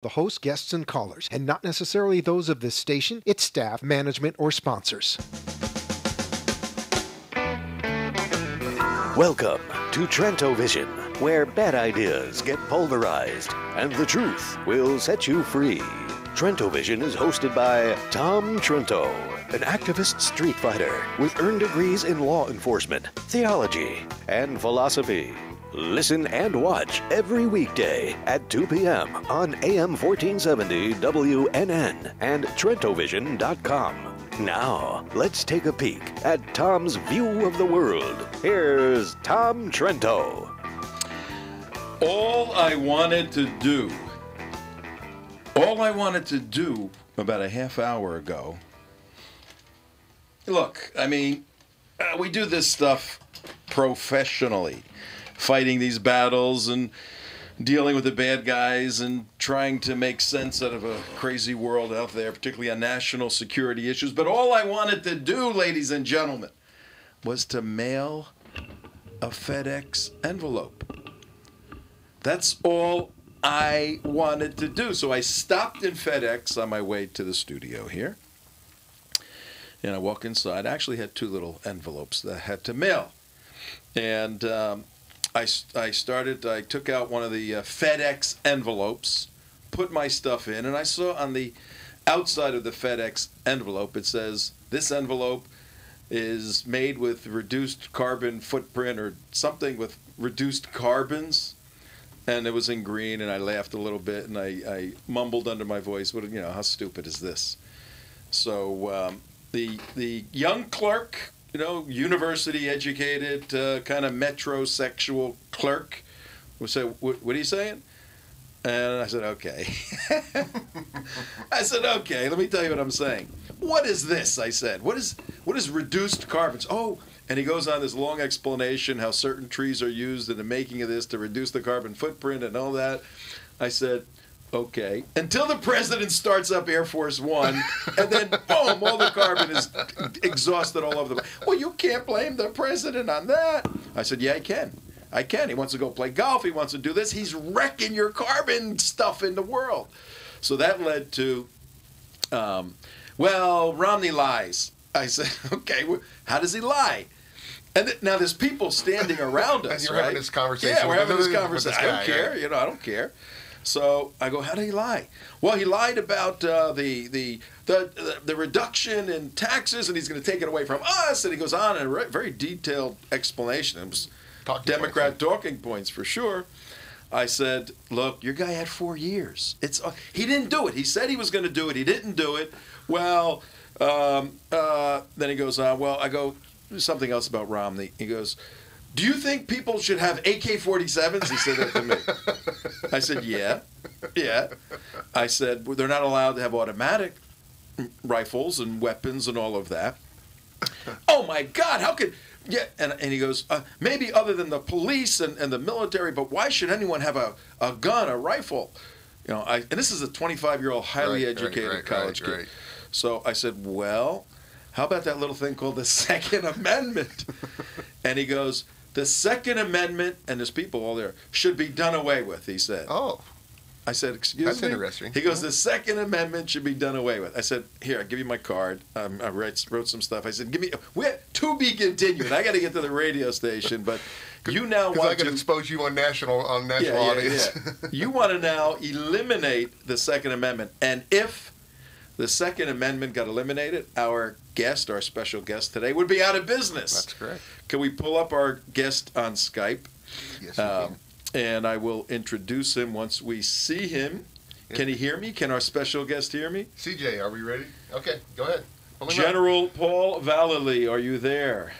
The host, guests, and callers, and not necessarily those of this station, its staff, management, or sponsors. Welcome to Trento Vision, where bad ideas get pulverized and the truth will set you free. Trento Vision is hosted by Tom Trento, an activist street fighter with earned degrees in law enforcement, theology, and philosophy. Listen and watch every weekday at 2 p.m. on AM 1470 WNN and TrentoVision.com. Now, let's take a peek at Tom's view of the world. Here's Tom Trento. All I wanted to do about a half hour ago, look, I mean, we do this stuff professionally, fighting these battles and dealing with the bad guys and trying to make sense out of a crazy world out there, particularly on national security issues. But all I wanted to do, ladies and gentlemen, was to mail a FedEx envelope. That's all I wanted to do. So I stopped in FedEx on my way to the studio here. And I walk inside. I actually had two little envelopes that I had to mail. And I took out one of the FedEx envelopes, put my stuff in, and I saw on the outside of the FedEx envelope, it says, this envelope is made with reduced carbon footprint or something with reduced carbons. And it was in green, and I laughed a little bit, and I mumbled under my voice, how stupid is this? So the young clerk, university-educated, kind of metrosexual clerk would say, what are you saying? And I said, okay. I said, okay, let me tell you what I'm saying. What is this, I said. What is reduced carbons? Oh, and he goes on this long explanation how certain trees are used in the making of this to reduce the carbon footprint and all that. I said, okay, until the president starts up Air Force One, and then, boom, all the carbon is exhausted all over the place. Well, you can't blame the president on that. I said, yeah, I can. I can. He wants to go play golf. He wants to do this. He's wrecking your carbon stuff in the world. So that led to, Romney lies. I said, okay, how does he lie? And now there's people standing around us, and you're right? having this conversation. Yeah, we're having this conversation. Guy, I don't care. right? I don't care. So I go, how did he lie? Well, he lied about the reduction in taxes, and he's going to take it away from us. And he goes on in a very detailed explanation. It was Democrat talking points for sure. I said, look, your guy had 4 years. He didn't do it. He said he was going to do it. He didn't do it. Well, then he goes on. Well, I go, something else about Romney. He goes, do you think people should have AK-47s? He said that to me. I said, yeah. I said, well, they're not allowed to have automatic rifles and weapons and all of that. Oh, my God, how could... Yeah, and he goes, maybe other than the police and the military, but why should anyone have a gun, a rifle? And this is a 25-year-old, highly educated college kid. Right. So I said, well, how about that little thing called the Second Amendment? And he goes, the Second Amendment, and there's people all there, should be done away with, he said. Oh. I said, excuse me? That's interesting. He goes, the Second Amendment should be done away with. I said, here, I'll give you my card. I wrote some stuff. I said, to be continued. I got to get to the radio station, but you now want to... Because I can expose you on national audience. Yeah. You want to now eliminate the Second Amendment. And if the Second Amendment got eliminated, our special guest today, would be out of business. That's correct. Can we pull up our guest on Skype? Yes, we can. And I will introduce him once we see him. Yeah. Can he hear me? Can our special guest hear me? CJ, are we ready? Okay, go ahead. General Paul Vallely, are you there?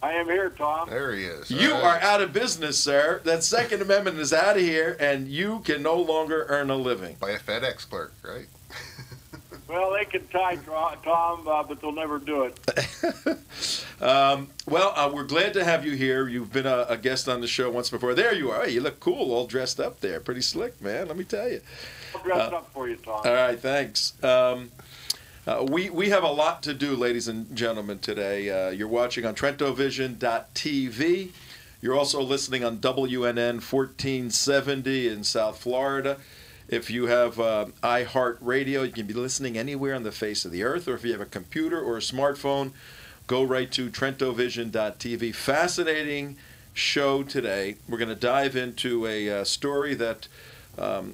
I am here, Tom. There he is. You are out of business, sir. That Second Amendment is out of here, and you can no longer earn a living. By a FedEx clerk, right? Well, they can tie, Tom, but they'll never do it. We're glad to have you here. You've been a guest on the show once before. There you are. Hey, you look cool, all dressed up there. Pretty slick, man, let me tell you. I'll dress up for you, Tom. All right, thanks. We have a lot to do, ladies and gentlemen, today. You're watching on TrentoVision.tv. You're also listening on WNN 1470 in South Florida. If you have iHeartRadio, you can be listening anywhere on the face of the earth. Or if you have a computer or a smartphone, go right to TrentoVision.tv. Fascinating show today. We're going to dive into a story that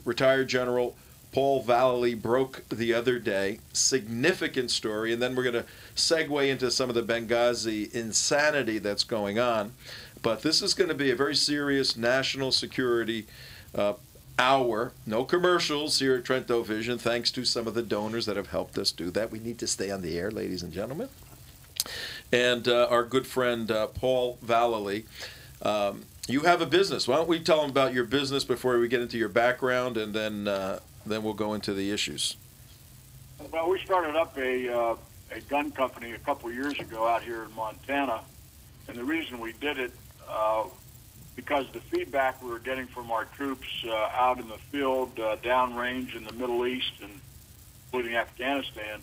retired General Paul Vallely broke the other day. Significant story. And then we're going to segue into some of the Benghazi insanity that's going on. But this is going to be a very serious national security hour. No commercials here at Trento Vision, thanks to some of the donors that have helped us do that. We need to stay on the air, ladies and gentlemen. And our good friend Paul Vallely. You have a business. Why don't we tell them about your business before we get into your background, and then we'll go into the issues. Well, we started up a gun company a couple years ago out here in Montana, and the reason we did it because the feedback we were getting from our troops out in the field, downrange in the Middle East, and including Afghanistan,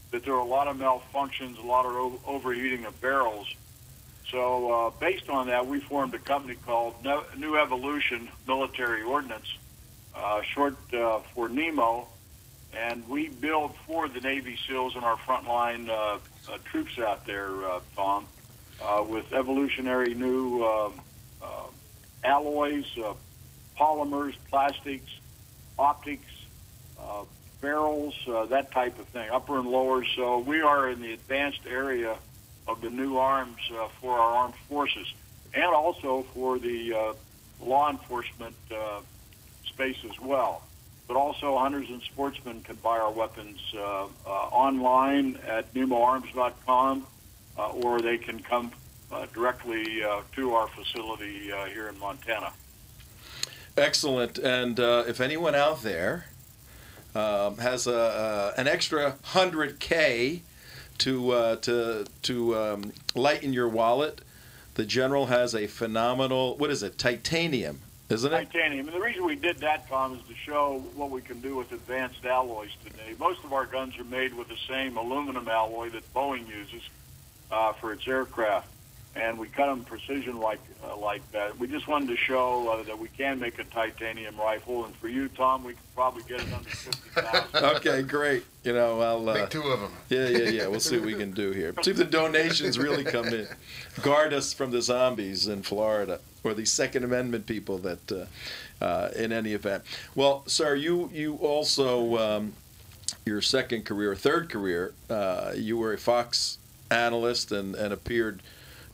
that there were a lot of malfunctions, a lot of overheating of barrels. So based on that, we formed a company called New Evolution Military Ordnance, short for NEMO, and we build for the Navy SEALs and our frontline troops out there, Tom, with evolutionary new alloys, polymers, plastics, optics, barrels, that type of thing, upper and lower. So we are in the advanced area of the new arms for our armed forces, and also for the law enforcement space as well. But also hunters and sportsmen can buy our weapons online at nemoarms.com, or they can come directly to our facility here in Montana. Excellent. And if anyone out there has an extra $100K to lighten your wallet, the General has a phenomenal, what is it, titanium, isn't it? Titanium. And the reason we did that, Tom, is to show what we can do with advanced alloys today. Most of our guns are made with the same aluminum alloy that Boeing uses for its aircraft, and we cut them precision like that. We just wanted to show that we can make a titanium rifle, and for you, Tom, we could probably get it under $50,000. Okay, great. You know, I'll Make two of them. Yeah. We'll see what we can do here. See if the donations really come in. Guard us from the zombies in Florida, or the Second Amendment people that, in any event. Well, sir, you also, your third career, you were a Fox analyst and appeared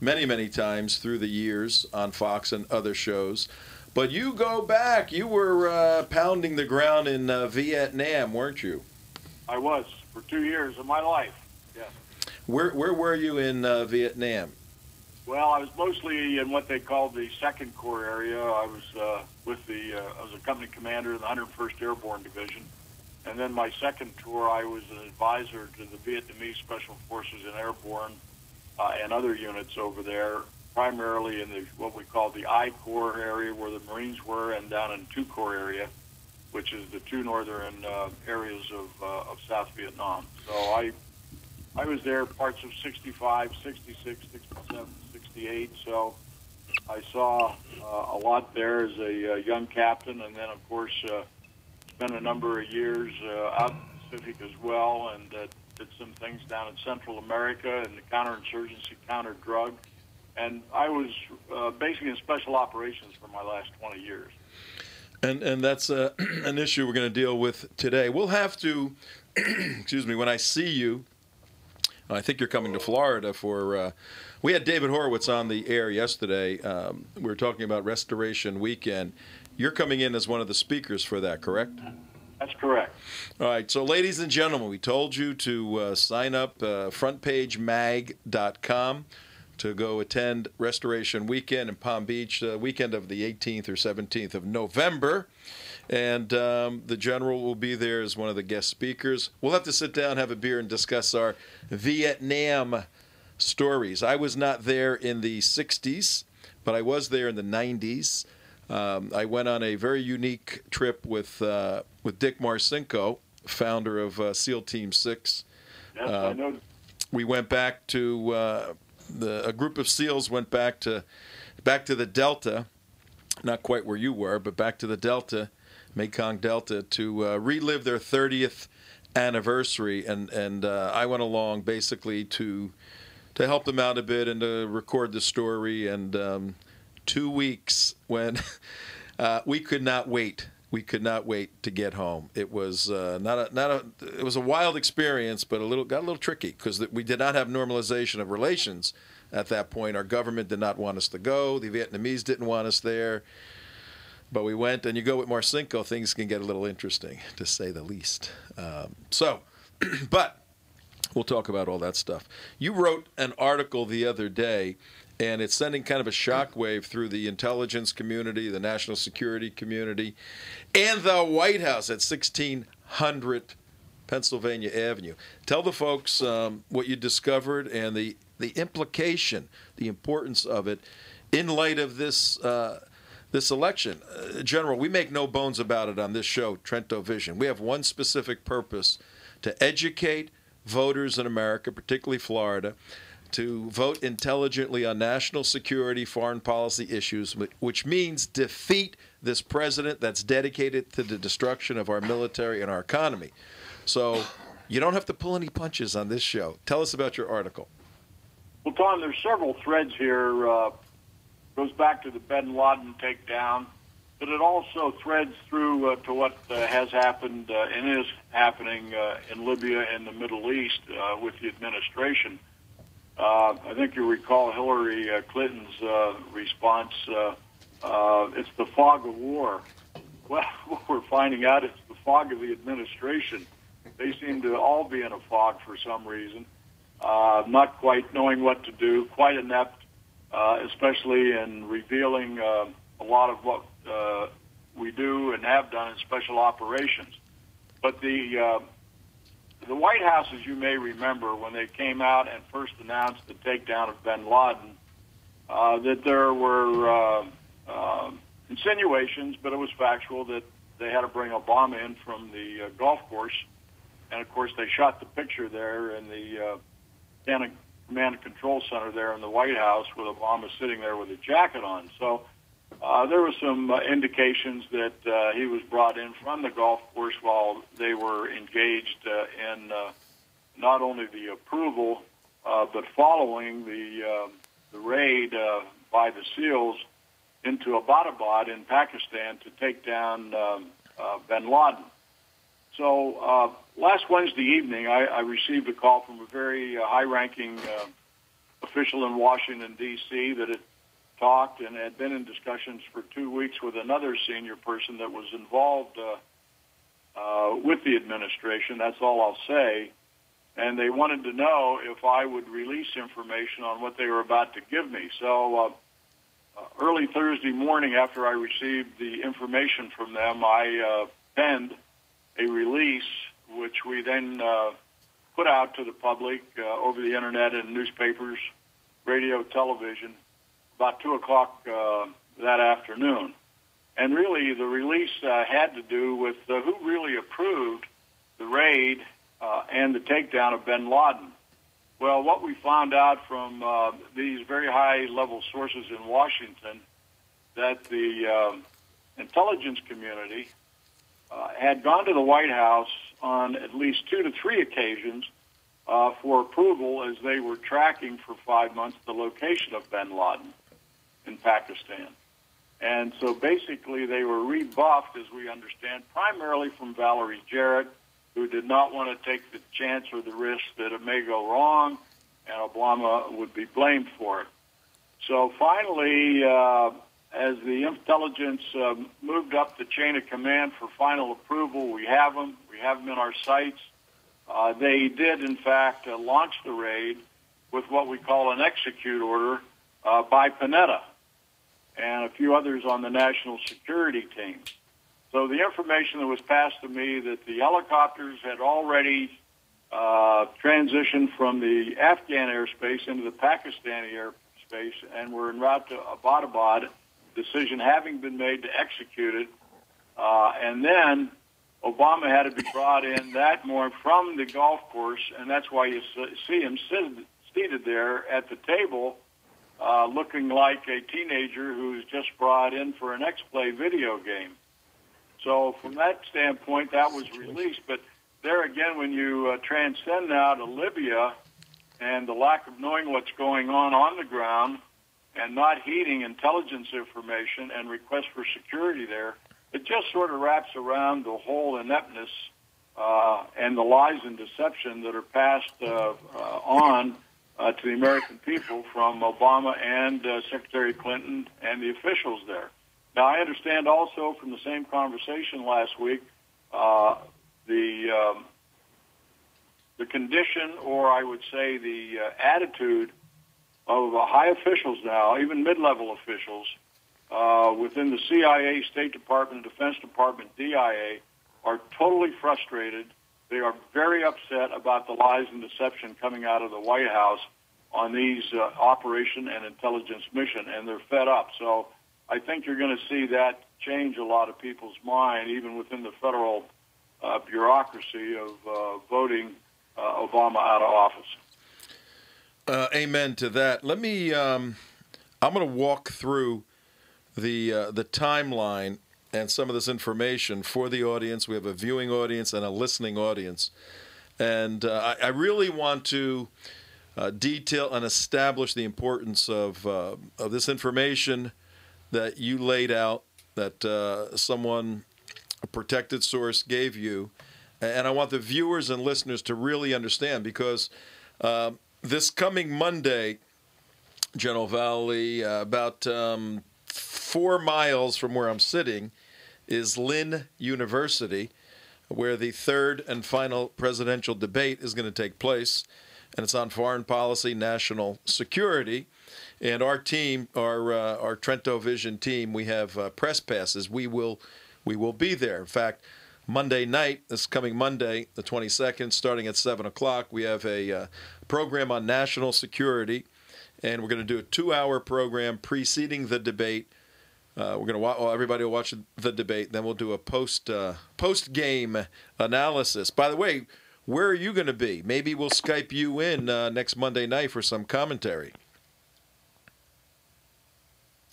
many times through the years on Fox and other shows. But you go back. You were pounding the ground in Vietnam, weren't you? I was, for 2 years of my life, yes. Where were you in Vietnam? Well, I was mostly in what they called the Second Corps area. I was I was a company commander in the 101st Airborne Division. And then my second tour, I was an advisor to the Vietnamese Special Forces and Airborne and other units over there, primarily in what we call the I Corps area where the Marines were, and down in 2 Corps area, which is the 2 northern areas of South Vietnam. So I was there parts of 65, 66, 67, 68. So I saw a lot there as a young captain, and then, of course, spent a number of years out in the Pacific as well, and did some things down in Central America and the counterinsurgency, counter-drug. And I was basically in special operations for my last 20 years. And that's an issue we're going to deal with today. We'll have to, excuse me, when I see you, I think you're coming to Florida for, we had David Horowitz on the air yesterday. We were talking about Restoration Weekend. You're coming in as one of the speakers for that, correct? That's correct. All right. So, ladies and gentlemen, we told you to sign up frontpagemag.com to go attend Restoration Weekend in Palm Beach, the weekend of the 18th or 17th of November. And the General will be there as one of the guest speakers. We'll have to sit down, have a beer, and discuss our Vietnam stories. I was not there in the 60s, but I was there in the 90s. I went on a very unique trip with Dick Marcinko, founder of SEAL Team 6. Yes, I know. We went back to a group of SEALs went back to the Delta, not quite where you were, but back to the Delta, Mekong Delta, to relive their 30th anniversary, and I went along basically to help them out a bit and to record the story. And 2 weeks when we could not wait. We could not wait to get home. It was it was a wild experience, but got a little tricky because we did not have normalization of relations at that point. Our government did not want us to go. The Vietnamese didn't want us there. But we went, and you go with Marcinko, things can get a little interesting, to say the least. But we'll talk about all that stuff. You wrote an article the other day, and it's sending kind of a shockwave through the intelligence community, the national security community, and the White House at 1600 Pennsylvania Avenue. Tell the folks what you discovered and the implication, the importance of it in light of this election. General, we make no bones about it on this show, Trento Vision. We have one specific purpose: to educate voters in America, particularly Florida, to vote intelligently on national security, foreign policy issues, which means defeat this president that's dedicated to the destruction of our military and our economy. So you don't have to pull any punches on this show. Tell us about your article. Well, Tom, there's several threads here. Goes back to the Bin Laden takedown, but it also threads through to what has happened and is happening in Libya and the Middle East with the administration. I think you recall Hillary Clinton's response, it's the fog of war. Well, what we're finding out, it's the fog of the administration. They seem to all be in a fog for some reason, not quite knowing what to do, quite inept, especially in revealing a lot of what we do and have done in special operations. But the White House, as you may remember, when they came out and first announced the takedown of Bin Laden, that there were insinuations, but it was factual, that they had to bring Obama in from the golf course. And, of course, they shot the picture there in the Command and Control Center there in the White House with Obama sitting there with a jacket on. So there were some indications that he was brought in from the golf course while they were engaged in not only the approval but following the raid by the SEALs into Abbottabad in Pakistan to take down Bin Laden. So last Wednesday evening, I received a call from a very high-ranking official in Washington, D.C. that had talked and had been in discussions for 2 weeks with another senior person that was involved with the administration. That's all I'll say. And they wanted to know if I would release information on what they were about to give me. So early Thursday morning, after I received the information from them, I penned a release, which we then put out to the public over the internet and newspapers, radio, television, about 2 o'clock that afternoon. And really, the release had to do with who really approved the raid and the takedown of Bin Laden. Well, what we found out from these very high-level sources in Washington, that the intelligence community had gone to the White House on at least 2 to 3 occasions for approval as they were tracking for 5 months the location of Bin Laden in Pakistan. And so basically they were rebuffed, as we understand, primarily from Valerie Jarrett, who did not want to take the chance or the risk that it may go wrong and Obama would be blamed for it. So finally, as the intelligence moved up the chain of command for final approval, we have them in our sights. They did, in fact, launch the raid with what we call an execute order by Panetta and a few others on the national security team. So the information that was passed to me that the helicopters had already transitioned from the Afghan airspace into the Pakistani airspace and were en route to Abbottabad, decision having been made to execute it. And then Obama had to be brought in that morning from the golf course, and that's why you see him seated there at the table looking like a teenager who's just brought in for an X-Play video game. So from that standpoint, that was released. But there again, when you transcend now to Libya and the lack of knowing what's going on the ground and not heeding intelligence information and requests for security there, it just sort of wraps around the whole ineptness and the lies and deception that are passed on to the American people from Obama and Secretary Clinton and the officials there. Now, I understand also from the same conversation last week the condition, or I would say the attitude of high officials now, even mid-level officials, within the CIA, State Department, Defense Department, DIA, are totally frustrated. They are very upset about the lies and deception coming out of the White House on these operation and intelligence mission, and they're fed up. So I think you're going to see that change a lot of people's mind, even within the federal bureaucracy of voting Obama out of office. Amen to that. Let me. I'm going to walk through the timeline and some of this information for the audience. We have a viewing audience and a listening audience, and I really want to detail and establish the importance of this information that you laid out, that someone, a protected source, gave you, and I want the viewers and listeners to really understand, because this coming Monday, General Valley, about 4 miles from where I'm sitting, is Lynn University, where the third and final presidential debate is going to take place, and it's on foreign policy, national security. And our team, our Trento Vision team, we have press passes. We will be there. In fact, Monday night, this coming Monday, the 22nd, starting at 7 o'clock, we have a program on national security, and we're going to do a 2-hour program preceding the debate. We're going to everybody will watch the debate. Then we'll do a post-game analysis. By the way, where are you going to be? Maybe we'll Skype you in next Monday night for some commentary.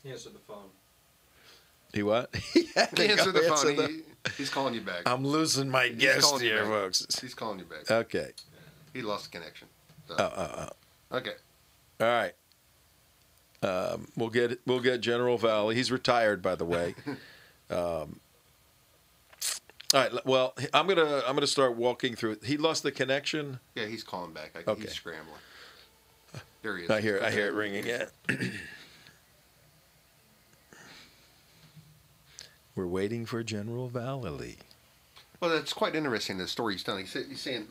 Answer the phone. He what? Answer the phone. He's calling you back. I'm losing my guest here, folks. He's calling you back. Okay. He lost the connection. So. Okay. All right. We'll get General Valley. He's retired, by the way. All right. Well, I'm gonna start walking through. He lost the connection. Yeah, he's calling back. Okay. He's scrambling. There he is. I hear it ringing. Yeah. We're waiting for General Vallely. Well, that's quite interesting, the story he's telling. He's saying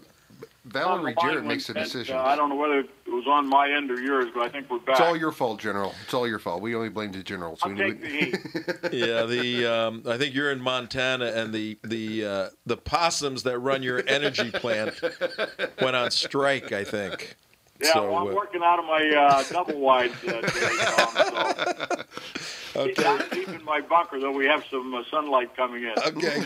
Valerie Jarrett makes the decision. I don't know whether it was on my end or yours, but I think we're back. It's all your fault, General. It's all your fault. We only blame the General. So I'll take the heat. Yeah, I think you're in Montana, and the possums that run your energy plant went on strike, I think. Yeah, so, well, I'm working out of my double wide today, Tom. So okay. I'm deep in my bunker, though we have some sunlight coming in. Okay,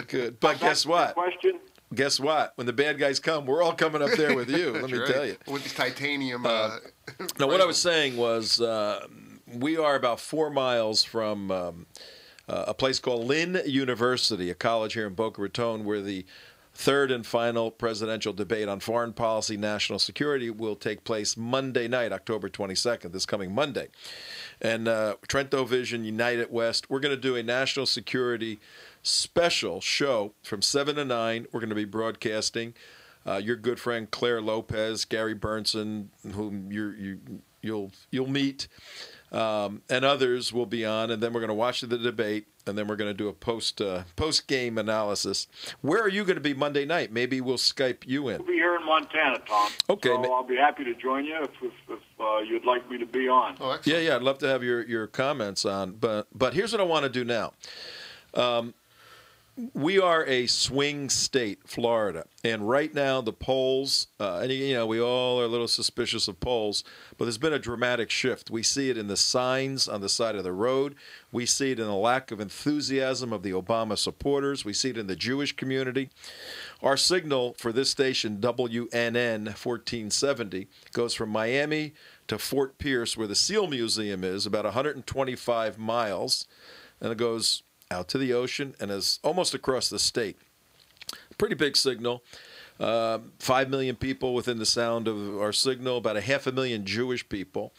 good. But guess what? Question? Guess what? When the bad guys come, we're all coming up there with you. Let me tell you. With this titanium. Now, what I was saying was we are about 4 miles from a place called Lynn University, a college here in Boca Raton, where the third and final presidential debate on foreign policy, national security will take place Monday night, October 22nd, this coming Monday. And Trento Vision, United West, we're going to do a national security special show from 7 to 9. We're going to be broadcasting. Your good friend Claire Lopez, Gary Burnson, whom you'll meet, and others will be on. And then we're going to watch the debate, and then we're going to do a post-game analysis. Where are you going to be Monday night? Maybe we'll Skype you in. We'll be here in Montana, Tom. Okay. So I'll be happy to join you if you'd like me to be on. Oh, excellent. Yeah, I'd love to have your comments on. But here's what I want to do now. We are a swing state, Florida, and right now the polls, and we all are a little suspicious of polls, but there's been a dramatic shift. We see it in the signs on the side of the road. We see it in the lack of enthusiasm of the Obama supporters. We see it in the Jewish community. Our signal for this station, WNN 1470, goes from Miami to Fort Pierce, where the SEAL Museum is, about 125 miles, and it goes out to the ocean and is almost across the state. Pretty big signal. 5 million people within the sound of our signal, about 500,000 Jewish people.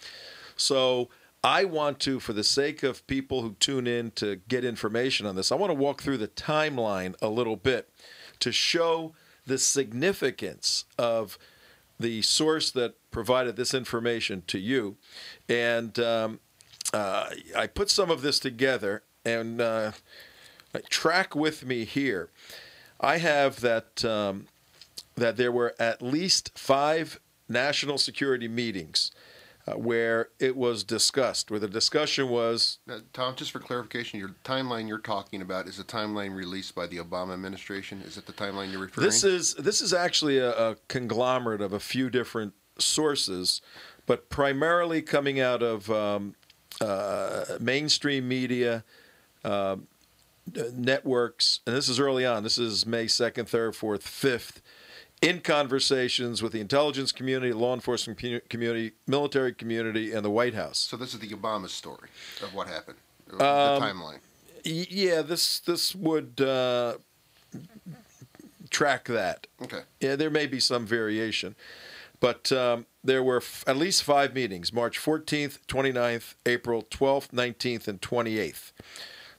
So I want to, for the sake of people who tune in to get information on this, I want to walk through the timeline a little bit to show the significance of the source that provided this information to you. And I put some of this together, and track with me here. I have that that there were at least 5 national security meetings where it was discussed, where the discussion was... Tom, just for clarification, your timeline you're talking about is a timeline released by the Obama administration? Is it the timeline you're referring to? This is actually a conglomerate of a few different sources, but primarily coming out of mainstream media, networks, and this is early on. This is May 2nd, 3rd, 4th, 5th, in conversations with the intelligence community, law enforcement community, military community, and the White House. So this is the Obama story of what happened, the timeline. Yeah, this would track that. Okay. Yeah, there may be some variation. But there were at least 5 meetings, March 14th, 29th, April 12th, 19th, and 28th.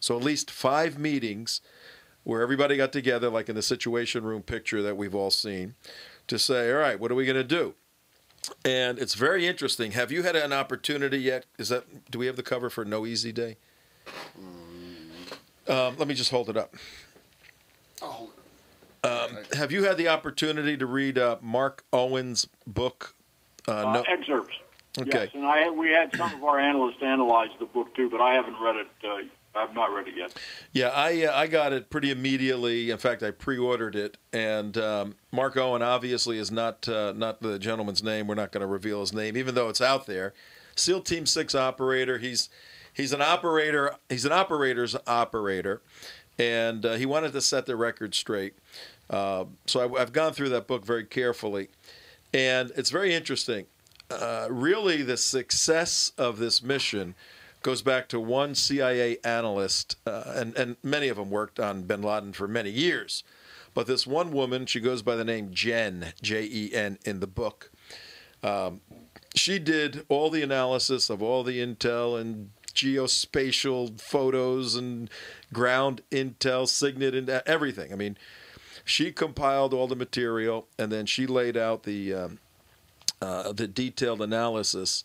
So at least 5 meetings where everybody got together, like in the Situation Room picture that we've all seen, to say, all right, what are we going to do? And it's very interesting. Have you had an opportunity yet? Do we have the cover for No Easy Day? Let me just hold it up. Oh. Have you had the opportunity to read Mark Owen's book? Excerpts. Okay. Yes, and we had some of our analysts analyze the book too, but I haven't read it. I've not read it yet. Yeah, I got it pretty immediately. In fact, I pre-ordered it, and Mark Owen obviously is not the gentleman's name. We're not going to reveal his name, even though it's out there. SEAL Team 6 operator. He's an operator. He's an operator's operator, and he wanted to set the record straight. So I've gone through that book very carefully, and it's very interesting. Really, the success of this mission goes back to one CIA analyst, and many of them worked on bin Laden for many years. But this one woman, she goes by the name Jen, Jen, in the book. She did all the analysis of all the intel and geospatial photos and ground intel, signet, and everything. I mean, she compiled all the material, and then she laid out the detailed analysis.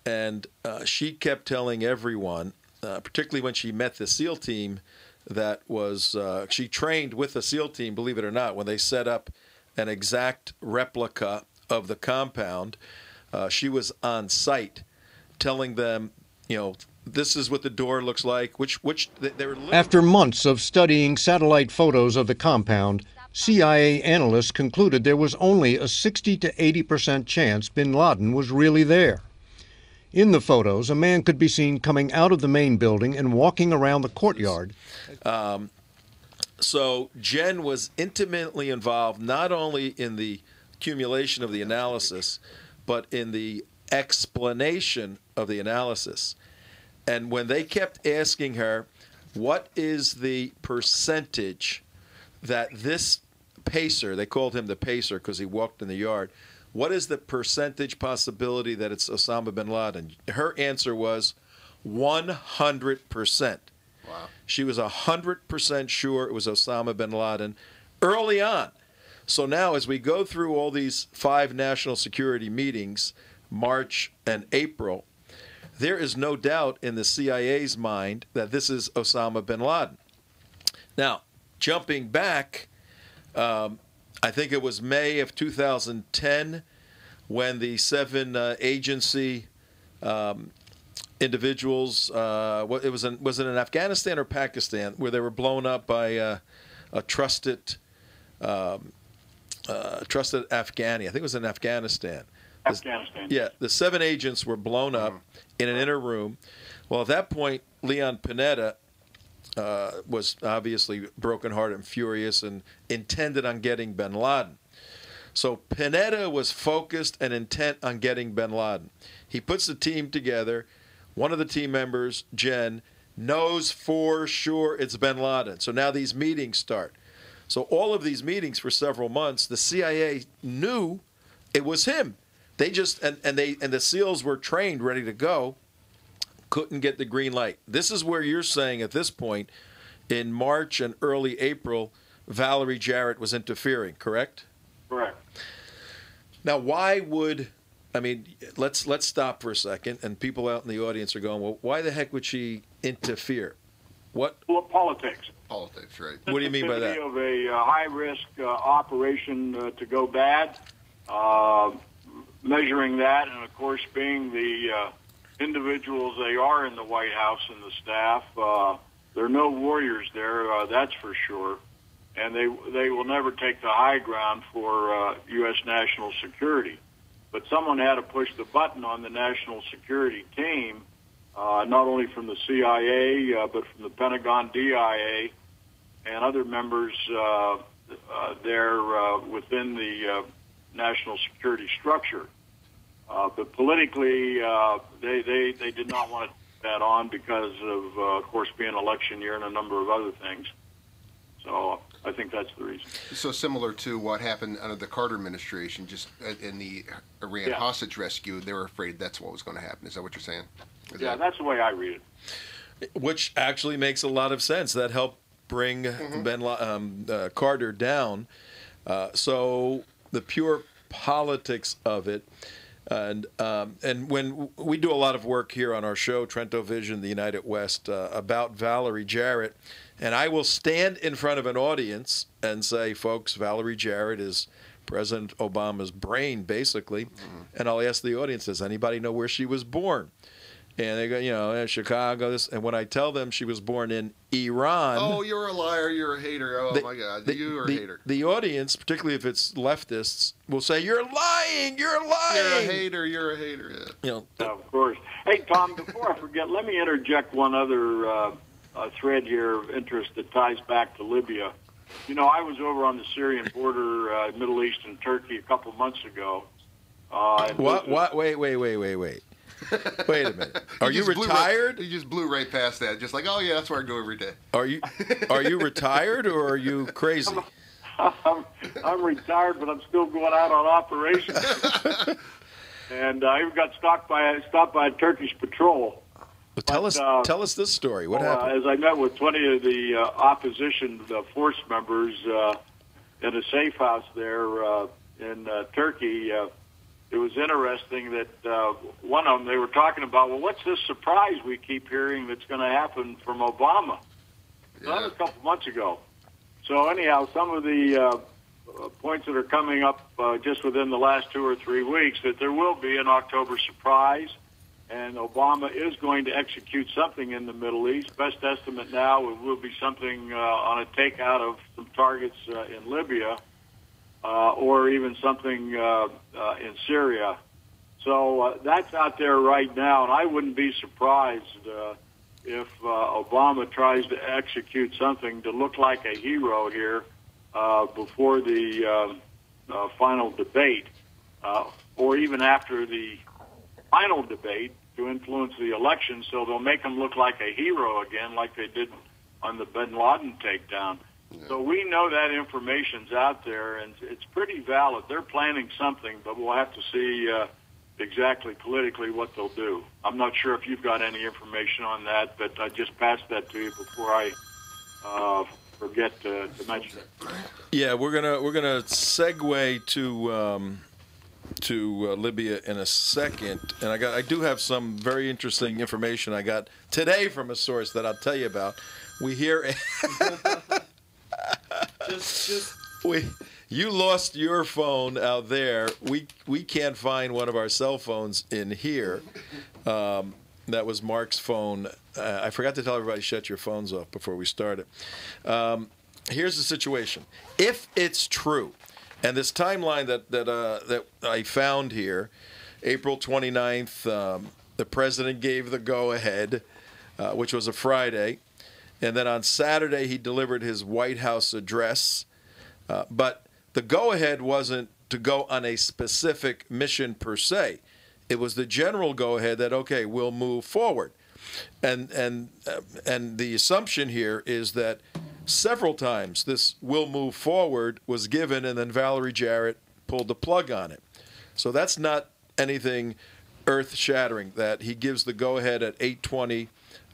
And she kept telling everyone, particularly when she met the SEAL team, that was she trained with the SEAL team, believe it or not, when they set up an exact replica of the compound. She was on site telling them, this is what the door looks like, which they were literally... After months of studying satellite photos of the compound, CIA analysts concluded there was only a 60 to 80% chance bin Laden was really there. In the photos, a man could be seen coming out of the main building and walking around the courtyard. So Jen was intimately involved not only in the accumulation of the analysis, but in the explanation of the analysis. And when they kept asking her, what is the percentage that this pacer, they called him the pacer because he walked in the yard, what is the percentage possibility that it's Osama bin Laden? Her answer was 100%. Wow. She was 100% sure it was Osama bin Laden early on. So now as we go through all these 5 national security meetings, March and April, there is no doubt in the CIA's mind that this is Osama bin Laden. Now, jumping back, I think it was May of 2010 when the 7 agency individuals, was it in Afghanistan or Pakistan, where they were blown up by a trusted Afghani. I think it was in Afghanistan. Afghanistan. Yeah, the 7 agents were blown up in an inner room. Well, at that point, Leon Panetta was obviously brokenhearted and furious and intended on getting bin Laden. So Panetta was focused and intent on getting bin Laden. He puts the team together. One of the team members, Jen, knows for sure it's bin Laden. So now these meetings start. So all of these meetings for several months, the CIA knew it was him. They just and the SEALs were trained, ready to go, couldn't get the green light. This is where you're saying at this point, in March and early April, Valerie Jarrett was interfering, correct? Correct. Now, why would, I mean, let's stop for a second, and people out in the audience are going, well, why the heck would she interfere? What? Well, politics. Politics, right? What do you mean by that? Of a high-risk operation to go bad, measuring that, and of course, being the individuals they are in the White House and the staff, there are no warriors there, that's for sure. And they will never take the high ground for U.S. national security. But someone had to push the button on the national security team, not only from the CIA, but from the Pentagon DIA and other members there within the national security structure. But politically, they did not want to take that on because of course, being election year and a number of other things. So I think that's the reason. So similar to what happened under the Carter administration, just in the Iran hostage rescue, they were afraid that's what was going to happen. Is that what you're saying? That's the way I read it. Which actually makes a lot of sense. That helped bring Carter down. So the pure politics of it. And when we do a lot of work here on our show, Trento Vision, the United West, about Valerie Jarrett, and I will stand in front of an audience and say, folks, Valerie Jarrett is President Obama's brain, basically. And I'll ask the audience, does anybody know where she was born? And they go, Chicago. And when I tell them she was born in Iran. Oh, you're a liar. You're a hater. Oh, my God. You're a hater. The audience, particularly if it's leftists, will say, you're lying. You're lying. You're a hater. You're a hater. Yeah. Of course. Hey, Tom, before I forget, let me interject one other thread here of interest that ties back to Libya. You know, I was over on the Syrian border, Middle East and Turkey a couple months ago. What? Wait. Wait a minute. Are you retired? You just blew right past that. Just like, oh yeah, that's where I go every day. Are you retired or are you crazy? I'm retired, but I'm still going out on operations. And I even got stopped by a Turkish patrol. Well, tell us this story. What happened? As I met with 20 of the opposition force members in a safe house there in Turkey. It was interesting that one of them, they were talking about, well, what's this surprise we keep hearing that's going to happen from Obama? Yeah. That was a couple months ago. So anyhow, some of the points that are coming up just within the last 2 or 3 weeks, that there will be an October surprise, and Obama is going to execute something in the Middle East. Best estimate now, it will be something on a takeout of some targets in Libya. Or even something in Syria. So that's out there right now, and I wouldn't be surprised if Obama tries to execute something to look like a hero here before the final debate, or even after the final debate to influence the election, so they'll make him look like a hero again, like they did on the bin Laden takedown. Yeah. So we know that information's out there, and it's pretty valid. They're planning something, but we'll have to see exactly politically what they'll do. I'm not sure if you've got any information on that, but I just passed that to you before I forget to mention it. Yeah, we're gonna segue to Libya in a second, and I do have some very interesting information I got today from a source that I'll tell you about. We hear. You lost your phone out there. We can't find one of our cell phones in here. That was Mark's phone. I forgot to tell everybody, shut your phones off before we started. Here's the situation. If it's true, and this timeline that I found here, April 29th, the president gave the go-ahead, which was a Friday. And then on Saturday, he delivered his White House address. But the go-ahead wasn't to go on a specific mission per se. It was the general go-ahead that, okay, we'll move forward. And the assumption here is that several times this will move forward was given, and then Valerie Jarrett pulled the plug on it. So that's not anything earth-shattering, that he gives the go-ahead at 8:20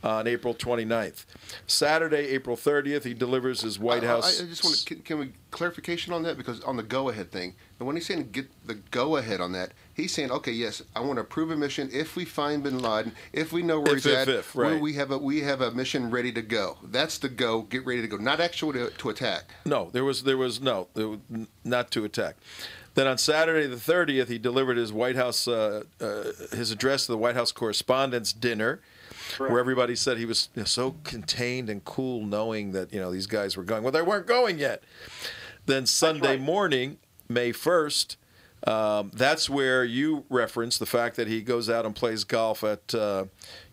on April 29th. Saturday, April 30th, he delivers his White House. I just want can we clarification on that? Because on the go-ahead thing, and when he's saying get the go-ahead on that, he's saying, okay, yes, I want to approve a mission if we find Bin Laden, if we know where he's at, right. we have a mission ready to go. That's the go, get ready to go, not actually to attack. No, there was not to attack. Then on Saturday the 30th, he delivered his White House his address to the White House Correspondents' Dinner. Correct. Where everybody said he was so contained and cool, knowing that these guys were going. Well, they weren't going yet. Then Sunday morning, May 1st, that's where you reference the fact that he goes out and plays golf at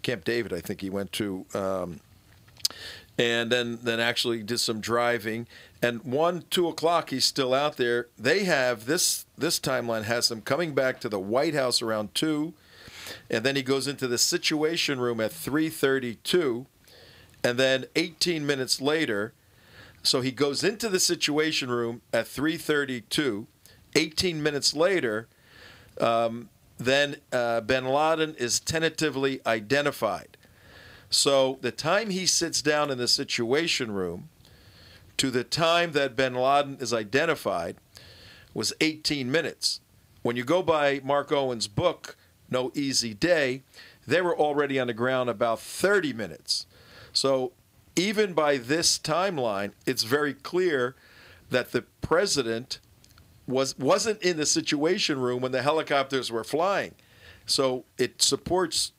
Camp David. I think he went to, and then actually did some driving. And 1, 2 o'clock, he's still out there. They have this timeline has him coming back to the White House around 2. And then he goes into the Situation Room at 3:32, and then 18 minutes later, so he goes into the Situation Room at 3:32. 18 minutes later, then Bin Laden is tentatively identified. So the time he sits down in the Situation Room to the time that Bin Laden is identified was 18 minutes. When you go by Mark Owen's book, No Easy Day, they were already on the ground about 30 minutes. So even by this timeline, it's very clear that the president wasn't in the Situation Room when the helicopters were flying. So it supports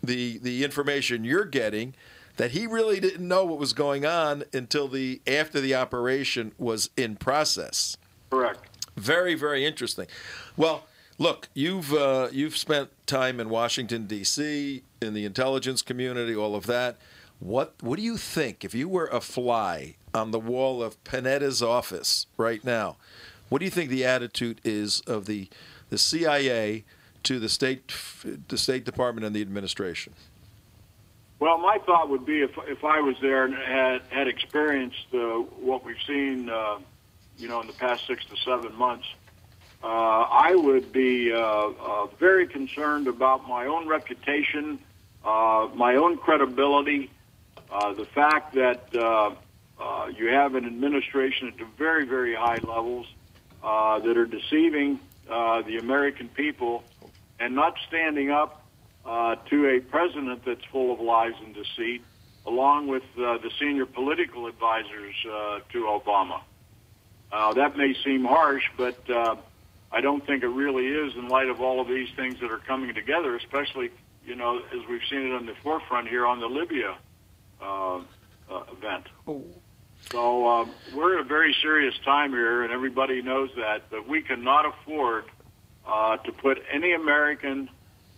the information you're getting that he really didn't know what was going on until after the operation was in process. Correct. Very, very interesting. Well, look, you've spent time in Washington, D.C., in the intelligence community, all of that. What do you think, if you were a fly on the wall of Panetta's office right now, what do you think the attitude is of the CIA to the State Department and the administration? Well, my thought would be if I was there and had experienced what we've seen, in the past 6 to 7 months, I would be very concerned about my own reputation, my own credibility, the fact that you have an administration at the very, very high levels that are deceiving the American people and not standing up to a president that's full of lies and deceit, along with the senior political advisors to Obama. That may seem harsh, but I don't think it really is in light of all of these things that are coming together, especially, as we've seen it on the forefront here on the Libya event. So we're in a very serious time here, and everybody knows that, but we cannot afford to put any American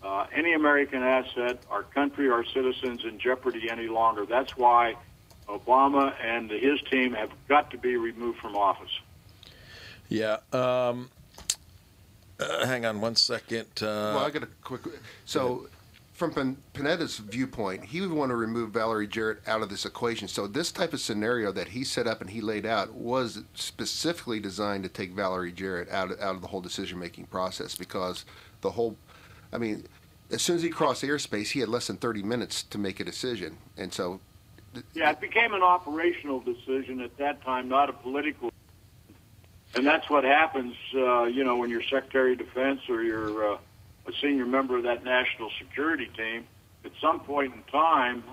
asset, our country, our citizens in jeopardy any longer. That's why Obama and his team have got to be removed from office. Yeah. Hang on one second. Well, I got a quick. So, from Panetta's viewpoint, he would want to remove Valerie Jarrett out of this equation. So, this type of scenario that he set up and he laid out was specifically designed to take Valerie Jarrett out of the whole decision-making process, because the whole, as soon as he crossed airspace, he had less than 30 minutes to make a decision, and so. Yeah, it became an operational decision at that time, not a political. And that's what happens, when you're Secretary of Defense or you're a senior member of that national security team. At some point in time,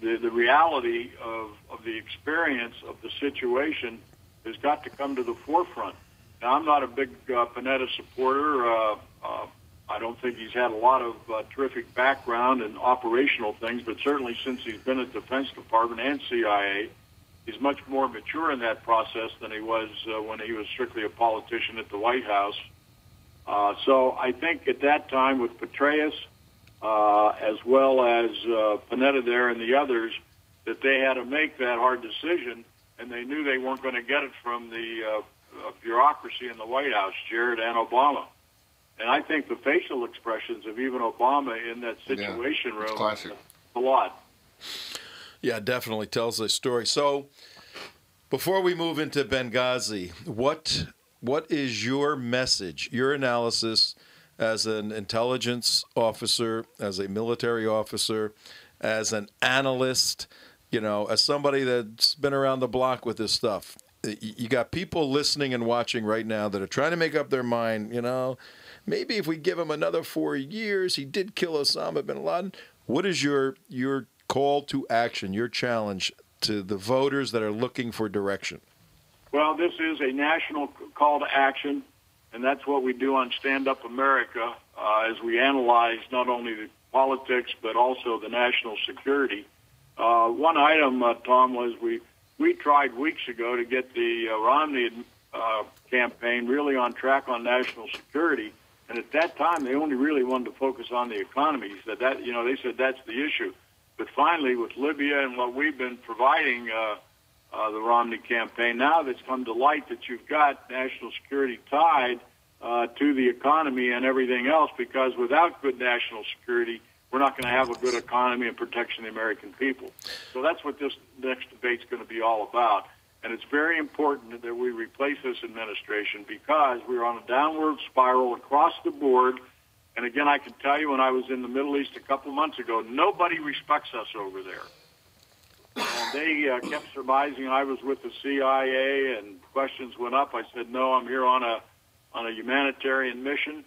the reality of the experience of the situation has got to come to the forefront. Now, I'm not a big Panetta supporter. I don't think he's had a lot of terrific background in operational things, but certainly since he's been at the Defense Department and CIA, he's much more mature in that process than he was when he was strictly a politician at the White House. So I think at that time with Petraeus, as well as Panetta there and the others, that they had to make that hard decision, and they knew they weren't going to get it from the bureaucracy in the White House, Jarrett and Obama. And I think the facial expressions of even Obama in that situation room, classic. A lot. Yeah, definitely tells a story. So, before we move into Benghazi, what is your message, your analysis as an intelligence officer, as a military officer, as an analyst, as somebody that's been around the block with this stuff? You got people listening and watching right now that are trying to make up their mind, maybe if we give him another 4 years, he did kill Osama bin Laden. What is your call to action, your challenge to the voters that are looking for direction? Well, this is a national call to action, and that's what we do on Stand Up America as we analyze not only the politics but also the national security. One item, Tom, was we tried weeks ago to get the Romney campaign really on track on national security, and at that time they only really wanted to focus on the economy. They said that's the issue. But finally, with Libya and what we've been providing the Romney campaign, now that's come to light that you've got national security tied to the economy and everything else, because without good national security, we're not going to have a good economy and protection of the American people. So that's what this next debate's going to be all about. And it's very important that we replace this administration because we're on a downward spiral across the board. And again, I can tell you when I was in the Middle East a couple months ago, nobody respects us over there. And they kept surmising I was with the CIA, and questions went up. I said, no, I'm here on a humanitarian mission.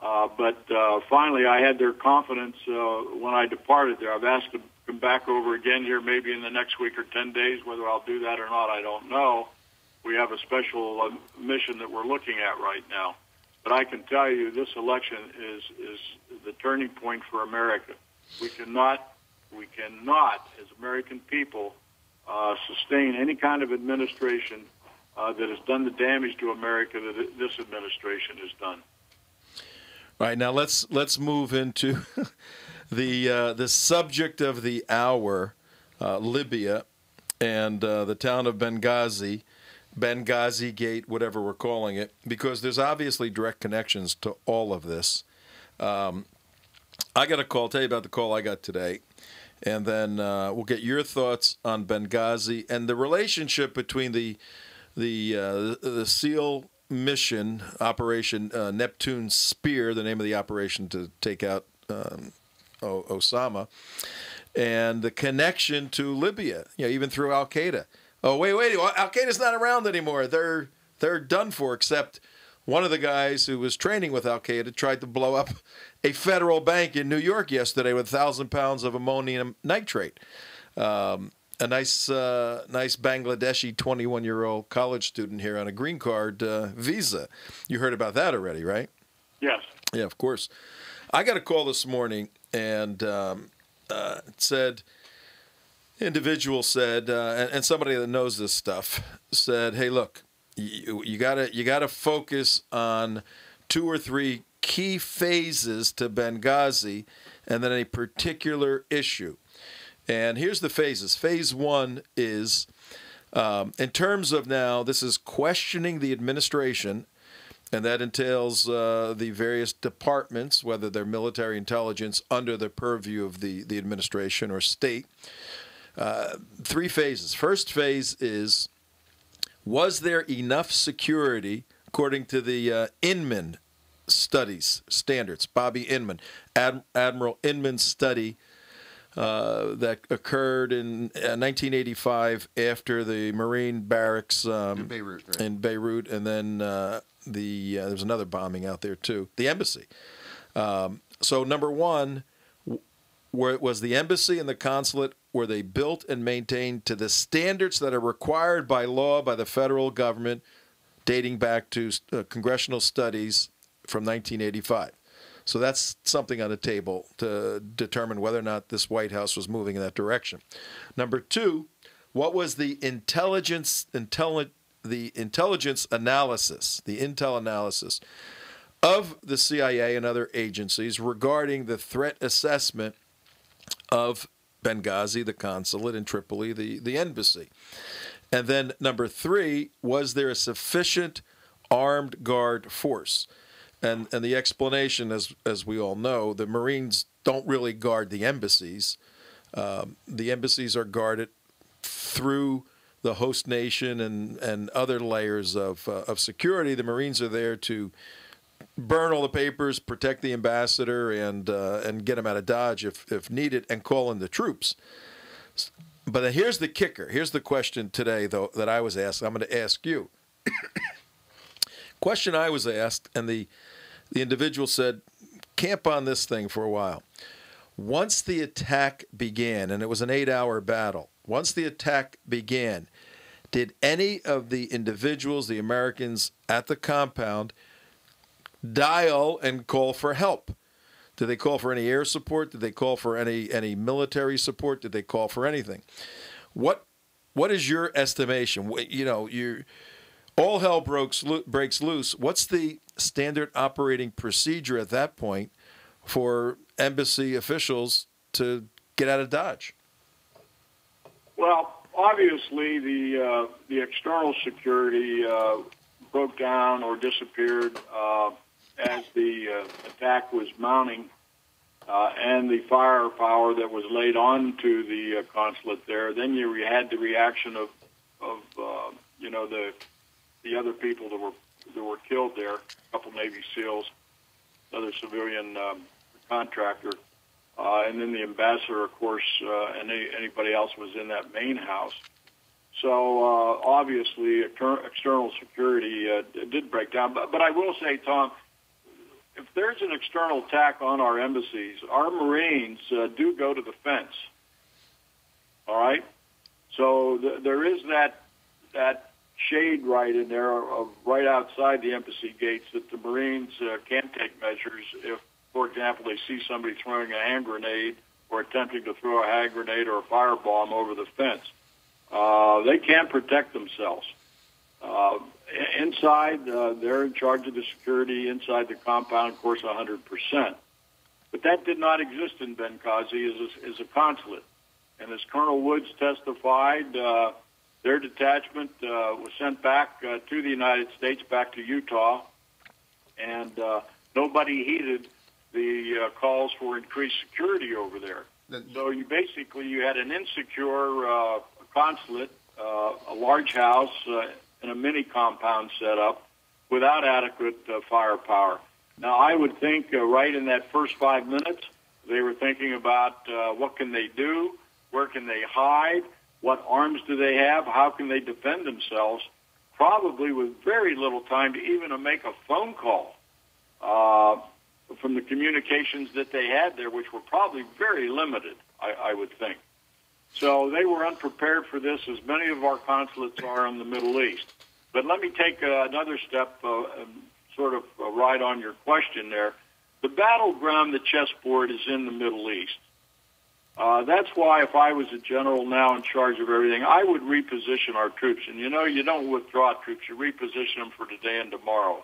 But finally, I had their confidence when I departed there. I've asked them to come back over again here maybe in the next week or 10 days. Whether I'll do that or not, I don't know. We have a special mission that we're looking at right now. But I can tell you this election is the turning point for America. We cannot, as American people, sustain any kind of administration that has done the damage to America that this administration has done. All right, now let's move into the subject of the hour, Libya, and the town of Benghazi. Benghazi Gate, whatever we're calling it, because there's obviously direct connections to all of this. I got a call, tell you about the call I got today, and then we'll get your thoughts on Benghazi and the relationship between the SEAL mission, Operation Neptune Spear, the name of the operation to take out Osama, and the connection to Libya, even through Al-Qaeda. Oh, wait, Al-Qaeda's not around anymore. They're done for, except one of the guys who was training with Al-Qaeda tried to blow up a federal bank in New York yesterday with 1,000 pounds of ammonium nitrate. A nice Bangladeshi 21-year-old college student here on a green card visa. You heard about that already, right? Yes. Yeah, of course. I got a call this morning, and individual said, and somebody that knows this stuff said, "Hey, look, you gotta focus on 2 or 3 key phases to Benghazi, and then a particular issue." And here's the phases. Phase 1 is, in terms of now, this is questioning the administration, and that entails the various departments, whether they're military intelligence under the purview of the administration or state. 3 phases. First phase is, was there enough security according to the Inman studies standards? Bobby Inman, Admiral Inman's study that occurred in 1985 after the Marine barracks In Beirut, right? and then there was another bombing out there too, the embassy. So number 1, was the embassy and the consulate, were they built and maintained to the standards that are required by law by the federal government, dating back to congressional studies from 1985? So that's something on the table to determine whether or not this White House was moving in that direction. Number 2, what was the intelligence analysis, the intel analysis of the CIA and other agencies regarding the threat assessment of Benghazi, the consulate, and Tripoli, the embassy? And then number 3, was there a sufficient armed guard force? And the explanation, as we all know, the Marines don't really guard the embassies. The embassies are guarded through the host nation and other layers of security. The Marines are there to burn all the papers, protect the ambassador, and get him out of Dodge if needed, and call in the troops. But here's the kicker. Here's the question today, though, that I was asked. I'm going to ask you. Question I was asked, and the individual said, camp on this thing for a while. Once the attack began, and it was an 8-hour battle, once the attack began, did any of the individuals, the Americans at the compound, dial and call for help? Did they call for any air support? Did they call for any military support? Did they call for anything? What is your estimation? You know, all hell breaks loose. What's the standard operating procedure at that point for embassy officials to get out of Dodge? Well, obviously the external security broke down or disappeared as the attack was mounting, and the firepower that was laid on to the consulate there. Then you had the reaction of you know, the other people that were killed there, a couple Navy SEALs, another civilian contractor, and then the ambassador, of course, and anybody else was in that main house. So obviously, external security did break down. But I will say, Tom, if there's an external attack on our embassies, our Marines do go to the fence. All right? So there is that shade right in there of right outside the embassy gates that the Marines can take measures if, for example, they see somebody throwing a hand grenade or attempting to throw a hand grenade or a firebomb over the fence. They can protect themselves. Inside, they're in charge of the security inside the compound, of course, 100%. But that did not exist in Benghazi as a consulate. And as Colonel Woods testified, their detachment was sent back to the United States, back to Utah, and nobody heeded the calls for increased security over there. So you had an insecure consulate, a large house, and a mini compound set up without adequate firepower. Now, I would think right in that first 5 minutes, they were thinking about what can they do, where can they hide, what arms do they have, how can they defend themselves, probably with very little time to even make a phone call from the communications that they had there, which were probably very limited, I would think. So they were unprepared for this, as many of our consulates are in the Middle East. But let me take another step and sort of ride on your question there. The battleground, the chessboard, is in the Middle East. That's why if I was a general now in charge of everything, I would reposition our troops. And, you know, you don't withdraw troops. You reposition them for today and tomorrow.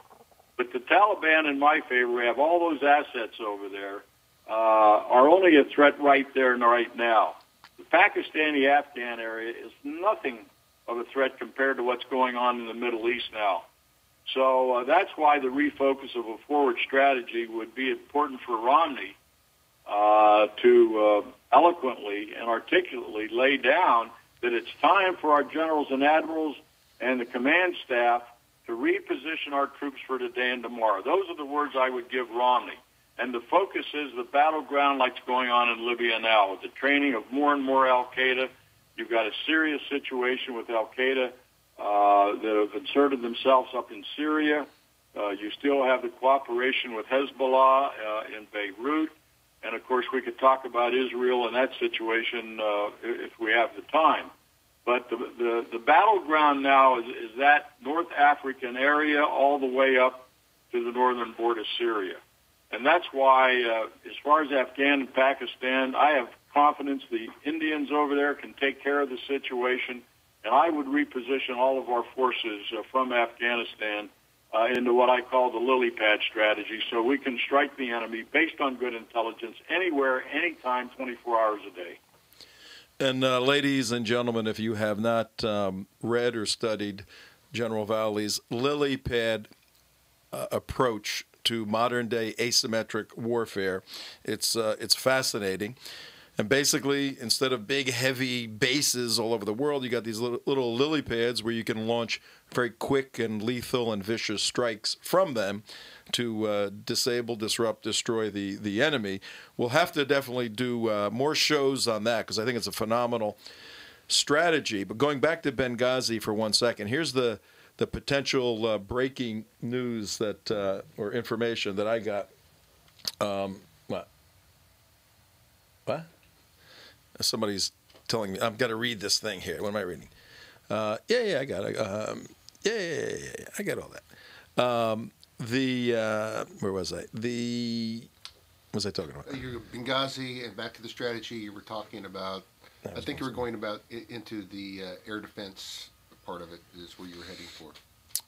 But the Taliban, in my favor, we have all those assets over there, are only a threat right there and right now. The Pakistani-Afghan area is nothing of a threat compared to what's going on in the Middle East now. So that's why the refocus of a forward strategy would be important for Romney to eloquently and articulately lay down that it's time for our generals and admirals and the command staff to reposition our troops for today and tomorrow. Those are the words I would give Romney. And the focus is the battleground like it's going on in Libya now, with the training of more and more al-Qaeda. You've got a serious situation with al-Qaeda that have inserted themselves up in Syria. You still have the cooperation with Hezbollah in Beirut. And, of course, we could talk about Israel and that situation if we have the time. But the battleground now is that North African area all the way up to the northern border of Syria. And that's why, as far as Afghan and Pakistan, I have confidence the Indians over there can take care of the situation, and I would reposition all of our forces from Afghanistan into what I call the lily pad strategy, so we can strike the enemy based on good intelligence anywhere, anytime, 24 hours a day. And ladies and gentlemen, if you have not read or studied General Vallely's lily pad approach to modern-day asymmetric warfare. It's fascinating. And basically, instead of big, heavy bases all over the world, you got these little lily pads where you can launch very quick and lethal and vicious strikes from them to disable, disrupt, destroy the enemy. We'll have to definitely do more shows on that because I think it's a phenomenal strategy. But going back to Benghazi for 1 second, here's the potential breaking news that or information that I got. What? Somebody's telling me I've got to read this thing here. What am I reading? Yeah, I got it. Yeah, I got all that. Where was I? What was I talking about? You're Benghazi, and back to the strategy you were talking about. I think you were going about into the air defense part of it is where you were heading for.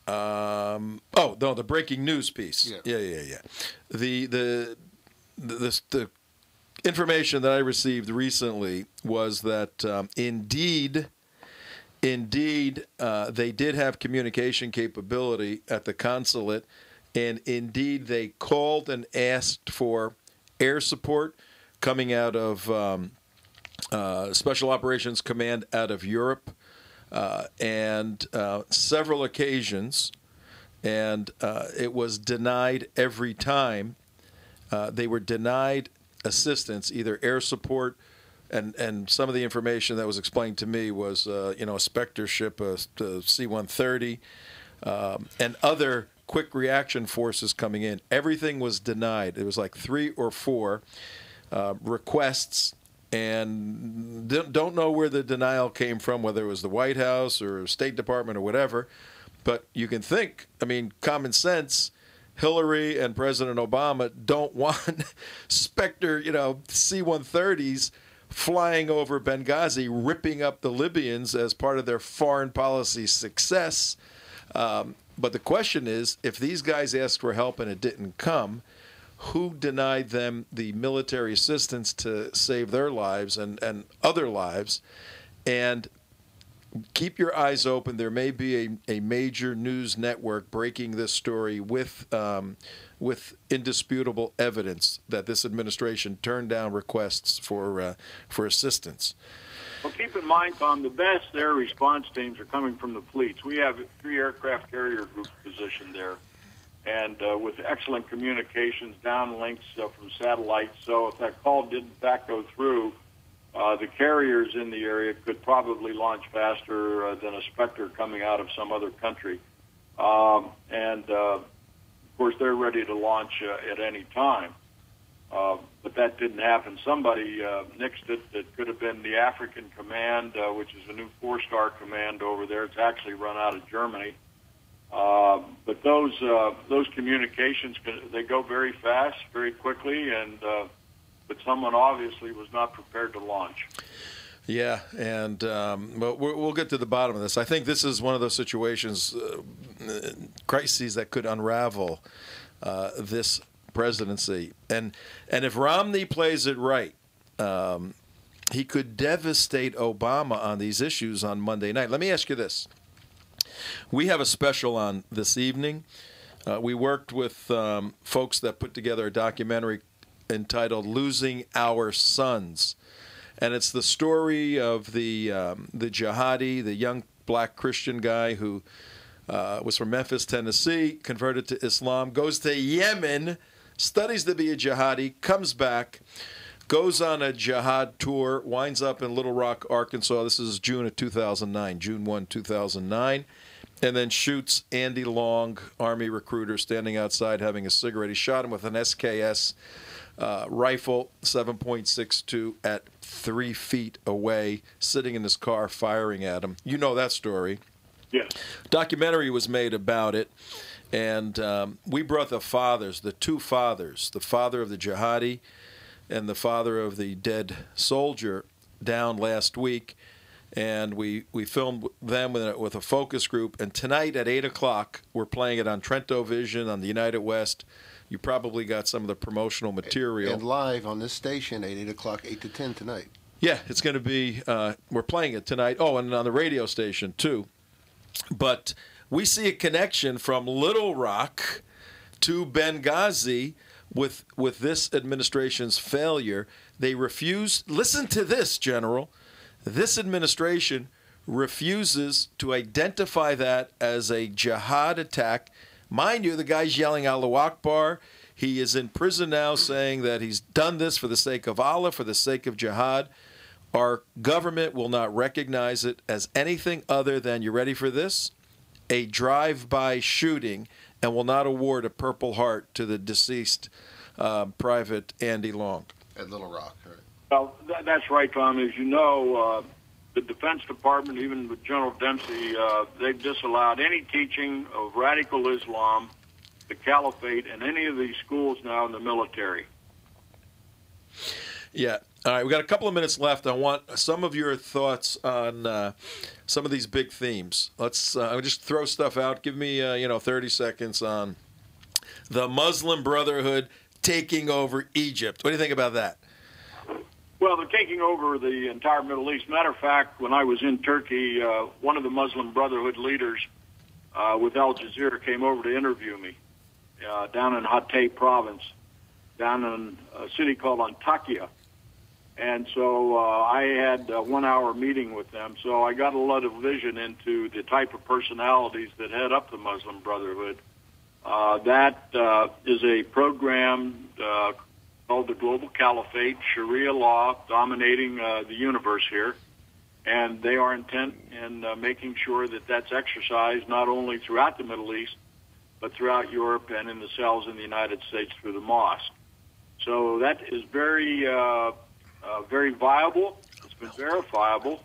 Oh no, the breaking news piece. Yeah. The information that I received recently was that indeed, they did have communication capability at the consulate, and indeed they called and asked for air support coming out of Special Operations Command out of Europe, and several occasions, and it was denied every time. They were denied assistance, either air support, and some of the information that was explained to me was, a Spectre ship, a C-130, and other quick reaction forces coming in. Everything was denied. It was like 3 or 4 requests, and don't know where the denial came from, whether it was the White House or State Department or whatever. But you can think, common sense, Hillary and President Obama don't want Spectre, C-130s flying over Benghazi, ripping up the Libyans as part of their foreign policy success. But the question is, if these guys asked for help and it didn't come, who denied them the military assistance to save their lives and other lives? And keep your eyes open. There may be a major news network breaking this story with indisputable evidence that this administration turned down requests for assistance. Well, keep in mind, Tom, the best air response teams are coming from the fleets. We have 3 aircraft carrier groups positioned there, and with excellent communications, downlinks from satellites. So if that call did in fact go through, the carriers in the area could probably launch faster than a Spectre coming out of some other country. Of course, they're ready to launch at any time. But that didn't happen. Somebody nixed it. It could have been the African Command, which is a new 4-star command over there. It's actually run out of Germany. But those communications, they go very fast, very quickly, and but someone obviously was not prepared to launch. Yeah, and but we'll get to the bottom of this. I think this is one of those situations, crises that could unravel this presidency. And if Romney plays it right, he could devastate Obama on these issues on Monday night. Let me ask you this. We have a special on this evening. We worked with folks that put together a documentary entitled Losing Our Sons. And it's the story of the jihadi, the young black Christian guy who was from Memphis, Tennessee, converted to Islam, goes to Yemen, studies to be a jihadi, comes back, goes on a jihad tour, winds up in Little Rock, Arkansas. This is June of 2009, June 1, 2009. And then shoots Andy Long, Army recruiter, standing outside having a cigarette. He shot him with an SKS rifle, 7.62 at 3 feet away, sitting in his car, firing at him. You know that story. Yes. Documentary was made about it, and we brought the fathers, the 2 fathers, the father of the jihadi and the father of the dead soldier, down last week, and we filmed them with a focus group. And tonight at 8 o'clock, we're playing it on Trento Vision on the United West. You probably got some of the promotional material. And live on this station at 8 o'clock, 8 to 10 tonight. Yeah, it's going to be, we're playing it tonight. Oh, and on the radio station, too. But we see a connection from Little Rock to Benghazi with this administration's failure. They refuse. Listen to this, General. This administration refuses to identify that as a jihad attack. Mind you, the guy's yelling Allahu Akbar. He is in prison now saying that he's done this for the sake of Allah, for the sake of jihad. Our government will not recognize it as anything other than, you ready for this? A drive-by shooting, and will not award a Purple Heart to the deceased Private Andy Long. At Little Rock, right? Well, that's right, Tom. As you know, the Defense Department, even with General Dempsey, they've disallowed any teaching of radical Islam, the Caliphate, in any of these schools now in the military. Yeah. All right, we got a couple of minutes left. I want some of your thoughts on some of these big themes. Let's I'll just throw stuff out. Give me 30 seconds on the Muslim Brotherhood taking over Egypt. What do you think about that? Well, they're taking over the entire Middle East. Matter of fact, when I was in Turkey, one of the Muslim Brotherhood leaders with Al Jazeera came over to interview me down in Hatay province, down in a city called Antakya. And so I had a 1-hour meeting with them. So I got a lot of vision into the type of personalities that head up the Muslim Brotherhood. That is a program called the Global Caliphate, Sharia law dominating the universe here. And they are intent in making sure that that's exercised not only throughout the Middle East, but throughout Europe and in the cells in the United States through the mosque. So that is very viable. It's been verifiable.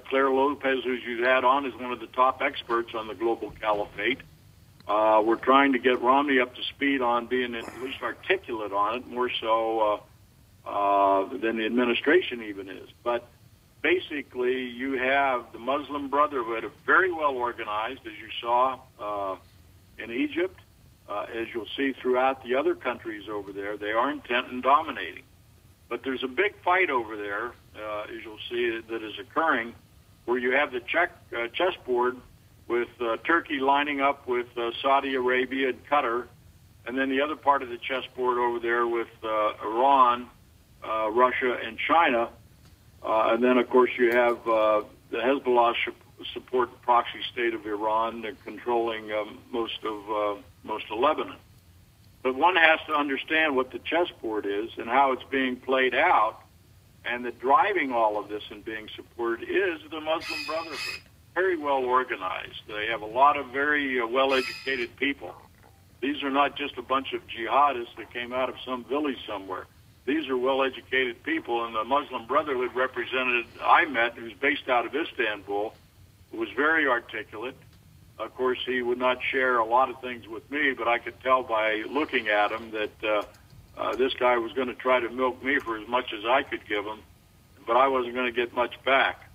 Claire Lopez, who you had on, is one of the top experts on the Global Caliphate. We're trying to get Romney up to speed on being at least articulate on it, more so than the administration even is. But basically, you have the Muslim Brotherhood, very well organized, as you saw in Egypt, as you'll see throughout the other countries over there. They are intent in dominating. But there's a big fight over there, as you'll see, that is occurring, where you have the chessboard with Turkey lining up with Saudi Arabia and Qatar, and then the other part of the chessboard over there with Iran, Russia, and China. And then, of course, you have the Hezbollah support the proxy state of Iran, controlling most of Lebanon. But one has to understand what the chessboard is and how it's being played out, and that driving all of this and being supported is the Muslim Brotherhood. Very well organized. They have a lot of very well-educated people. These are not just a bunch of jihadists that came out of some village somewhere. These are well-educated people, and the Muslim Brotherhood representative I met, who's based out of Istanbul, was very articulate. Of course, he would not share a lot of things with me, but I could tell by looking at him that this guy was going to try to milk me for as much as I could give him, but I wasn't going to get much back.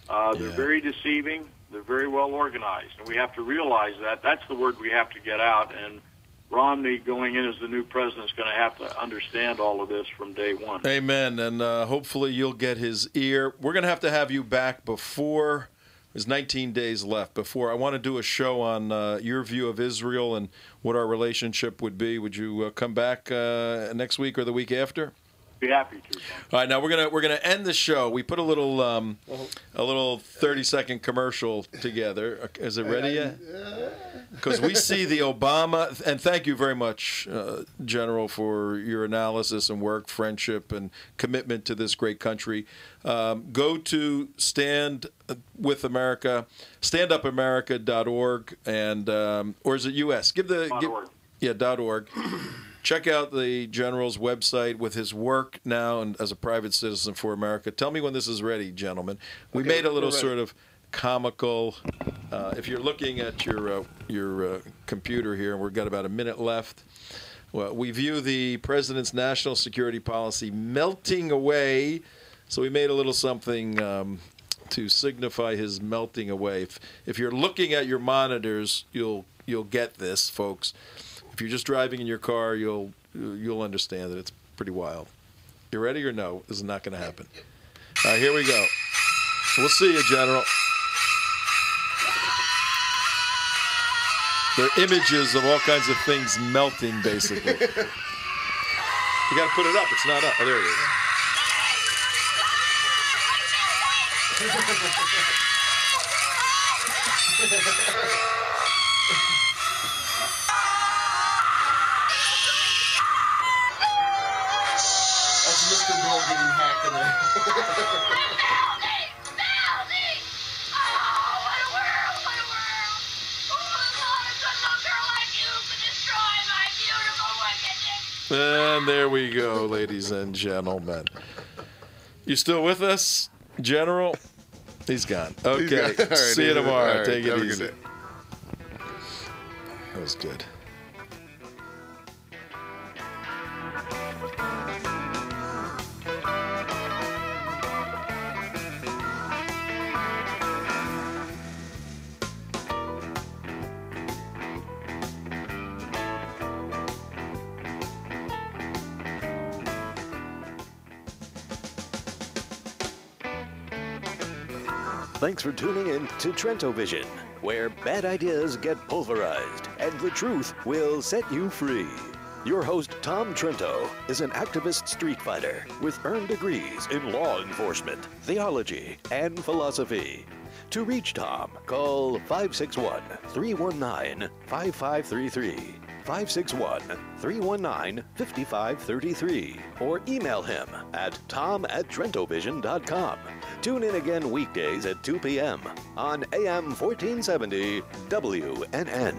They're very deceiving. They're very well organized, and we have to realize that. That's the word we have to get out, and Romney going in as the new president is going to have to understand all of this from day one. Amen, and hopefully you'll get his ear. We're going to have you back before. There's 19 days left before. I want to do a show on your view of Israel and what our relationship would be. Would you come back next week or the week after? Be happy to. All right, now we're gonna end the show. We put a little 30-second commercial together. Is it ready yet? Because we see the Obama, and thank you very much, General, for your analysis and work, friendship, and commitment to this great country. Go to standupamerica.org, and or is it U.S.? .org. Check out the General's website with his work now and as a private citizen for America. Tell me when this is ready, gentlemen. We made a little sort of comical. If you're looking at your computer here, and we've got about a minute left. Well, we view the president's national security policy melting away. So we made a little something to signify his melting away. If you're looking at your monitors, you'll get this, folks. If you're just driving in your car, you'll understand that it's pretty wild. You ready or no? This is not going to happen. All right, here we go. We'll see you, General. They're images of all kinds of things melting, basically. You got to put it up. It's not up. Oh, there it is. That's Mr. Bill getting hacked in there. And there we go, ladies and gentlemen. You still with us, General? He's gone. Okay. He's gone. All right, See you tomorrow. all right, Take have it a good easy. day. That was good. Thanks for tuning in to Trento Vision, where bad ideas get pulverized and the truth will set you free. Your host, Tom Trento, is an activist street fighter with earned degrees in law enforcement, theology, and philosophy. To reach Tom, call 561-319-5533, 561-319-5533, or email him at tom@trentovision.com. Tune in again weekdays at 2 p.m. on AM 1470 WNN.